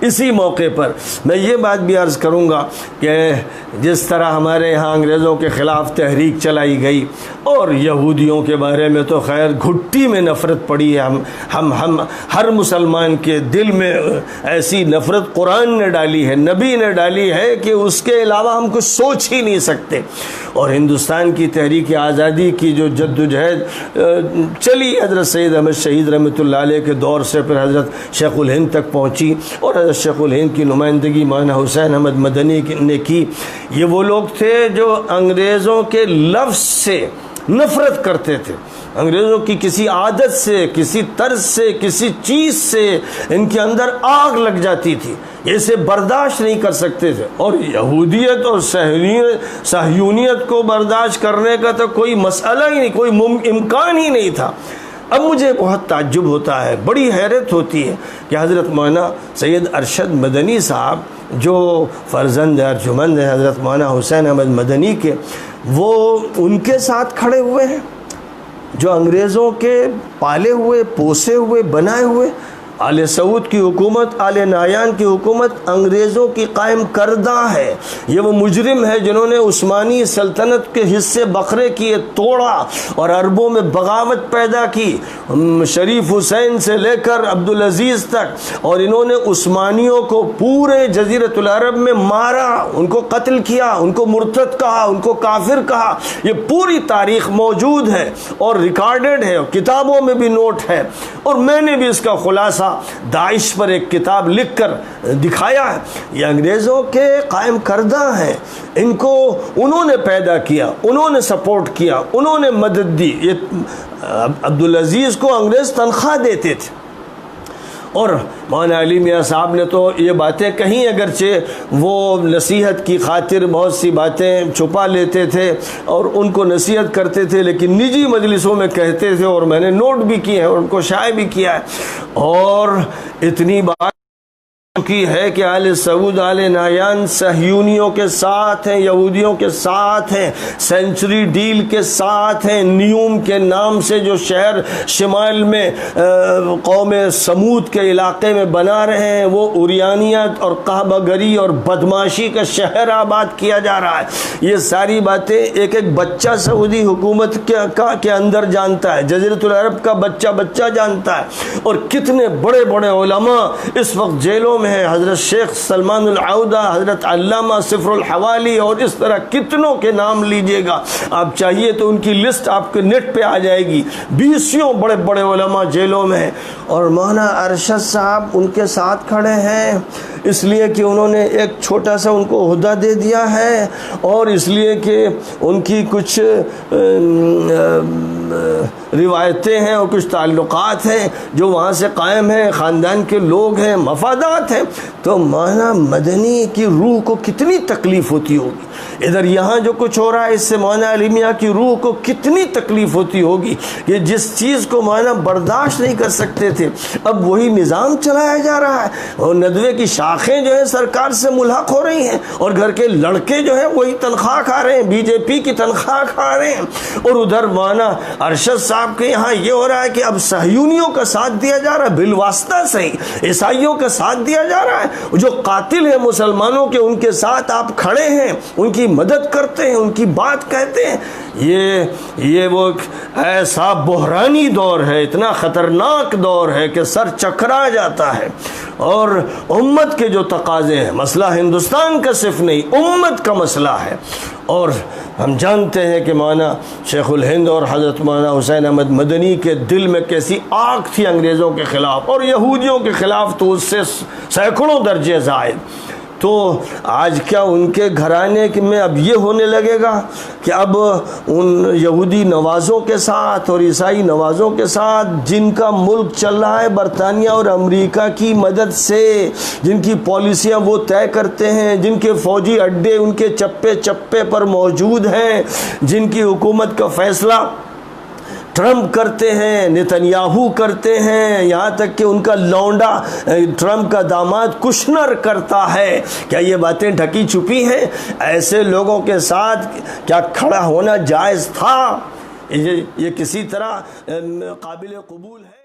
اسی موقع پر میں یہ بات بھی عرض کروں گا کہ جس طرح ہمارے یہاں انگریزوں کے خلاف تحریک چلائی گئی اور یہودیوں کے بارے میں تو خیر گھٹی میں نفرت پڑی ہے، ہم ہر مسلمان کے دل میں ایسی نفرت قرآن نے ڈالی ہے، نبی نے ڈالی ہے کہ اس کے علاوہ ہم کچھ سوچ ہی نہیں سکتے۔ اور ہندوستان کی تحریک آزادی کی جو جد و جہد چلی حضرت سید احمد شہید رحمۃ اللہ علیہ کے دور سے پھر حضرت شیخ الہند تک پہنچی، اور حضرت شیخ الہند کی نمائندگی مولانا حسین احمد مدنی نے کی۔ یہ وہ لوگ تھے جو انگریزوں کے لفظ سے نفرت کرتے تھے، انگریزوں کی کسی عادت سے، کسی طرز سے، کسی چیز سے ان کے اندر آگ لگ جاتی تھی، اسے برداشت نہیں کر سکتے تھے۔ اور یہودیت اور صہیونیت کو برداشت کرنے کا تو کوئی مسئلہ ہی نہیں، کوئی امکان ہی نہیں تھا۔ اب مجھے بہت تعجب ہوتا ہے، بڑی حیرت ہوتی ہے کہ حضرت مولانا سید ارشد مدنی صاحب جو فرزند ارجمند ہیں حضرت مولانا حسین احمد مدنی کے، وہ ان کے ساتھ کھڑے ہوئے ہیں جو انگریزوں کے پالے ہوئے، پوسے ہوئے، بنائے ہوئے۔ آل سعود کی حکومت، آل نایان کی حکومت انگریزوں کی قائم کردہ ہے۔ یہ وہ مجرم ہے جنہوں نے عثمانی سلطنت کے حصے بکھرے کیے، توڑا اور عربوں میں بغاوت پیدا کی، شریف حسین سے لے کر عبدالعزیز تک، اور انہوں نے عثمانیوں کو پورے جزیرۃ العرب میں مارا، ان کو قتل کیا، ان کو مرتد کہا، ان کو کافر کہا۔ یہ پوری تاریخ موجود ہے اور ریکارڈڈ ہے، کتابوں میں بھی نوٹ ہے، اور میں نے بھی اس کا خلاصہ داعش پر ایک کتاب لکھ کر دکھایا ہے۔ یہ انگریزوں کے قائم کردہ ہیں، ان کو انہوں نے پیدا کیا، انہوں نے سپورٹ کیا، انہوں نے مدد دی۔ یہ عبدالعزیز کو انگریز تنخواہ دیتے تھے، اور مولانا علی میاں صاحب نے تو یہ باتیں کہیں، اگرچہ وہ نصیحت کی خاطر بہت سی باتیں چھپا لیتے تھے اور ان کو نصیحت کرتے تھے، لیکن نجی مجلسوں میں کہتے تھے، اور میں نے نوٹ بھی کیے ہیں اور ان کو شائع بھی کیا ہے۔ اور اتنی بات کی ہے کہ آل سعود، آل نایان صہیونیوں کے ساتھ ہیں، یہودیوں کے ساتھ ہیں، سینچری ڈیل کے ساتھ ہیں۔ نیوم کے نام سے جو شہر شمال میں قوم سمود کے علاقے میں بنا رہے ہیں، وہ عریانیت اور قحبہ گری اور بدماشی کا شہر آباد کیا جا رہا ہے۔ یہ ساری باتیں ایک ایک بچہ سعودی حکومت کے اندر جانتا ہے، جزیرۃ العرب کا بچہ جانتا ہے۔ اور کتنے بڑے بڑے علماء اس وقت جیلوں میں ہیں، حضرت شیخ سلمان العودہ، حضرت علامہ صفر الحوالی، اور اس طرح کتنوں کے نام لیجئے گا آپ، چاہیے تو ان کی لسٹ آپ کے نیٹ پہ آ جائے گی۔ 20 بڑے بڑے علماء جیلوں میں ہیں، اور مولانا ارشد صاحب ان کے ساتھ کھڑے ہیں، اس لیے کہ انہوں نے ایک چھوٹا سا ان کو عہدہ دے دیا ہے، اور اس لیے کہ ان کی کچھ روایتیں ہیں اور کچھ تعلقات ہیں جو وہاں سے قائم ہیں، خاندان کے لوگ ہیں، مفادات ہیں۔ تو مولانا مدنی کی روح کو کتنی تکلیف ہوتی ہوگی، ادھر یہاں جو کچھ ہو رہا ہے اس سے مولانا علی میاں کی روح کو کتنی تکلیف ہوتی ہوگی کہ جس چیز کو مولانا برداشت نہیں کر سکتے تھے، اب وہی نظام چلایا جا رہا ہے، اور ندوے کی شاخیں جو ہیں سرکار سے ملحق ہو رہی ہیں، اور گھر کے لڑکے جو ہیں وہی تنخواہ کھا رہے ہیں، بی جے پی کی تنخواہ کھا رہے ہیں۔ اور ادھر مولانا ارشد صاحب کے یہاں یہ ہو رہا ہے کہ اب صہیونیوں کا ساتھ دیا جا رہا ہے، بالواسطہ صحیح عیسائیوں کا ساتھ دیا جا رہا ہے، جو قاتل ہیں مسلمانوں کے ان کے ساتھ آپ کھڑے ہیں، ان کی مدد کرتے ہیں، ان کی بات کہتے ہیں۔ یہ وہ ایسا بحرانی دور ہے، اتنا خطرناک دور ہے کہ سر چکرا جاتا ہے۔ اور امت کے جو تقاضے ہیں، مسئلہ ہندوستان کا صرف نہیں، امت کا مسئلہ ہے۔ اور ہم جانتے ہیں کہ مولانا شیخ الہند اور حضرت مولانا حسین احمد مدنی کے دل میں کیسی آگ تھی انگریزوں کے خلاف، اور یہودیوں کے خلاف تو اس سے سینکڑوں درجے زائد۔ تو آج کیا ان کے گھرانے میں اب یہ ہونے لگے گا کہ اب ان یہودی نوازوں کے ساتھ اور عیسائی نوازوں کے ساتھ، جن کا ملک چل رہا ہے برطانیہ اور امریکہ کی مدد سے، جن کی پالیسیاں وہ طے کرتے ہیں، جن کے فوجی اڈے ان کے چپے چپے پر موجود ہیں، جن کی حکومت کا فیصلہ ٹرمپ کرتے ہیں، نتنیاہو کرتے ہیں، یہاں تک کہ ان کا لونڈا ٹرمپ کا داماد کشنر کرتا ہے، کیا یہ باتیں ڈھکی چھپی ہیں؟ ایسے لوگوں کے ساتھ کیا کھڑا ہونا جائز تھا؟ یہ کسی طرح قابل قبول ہے؟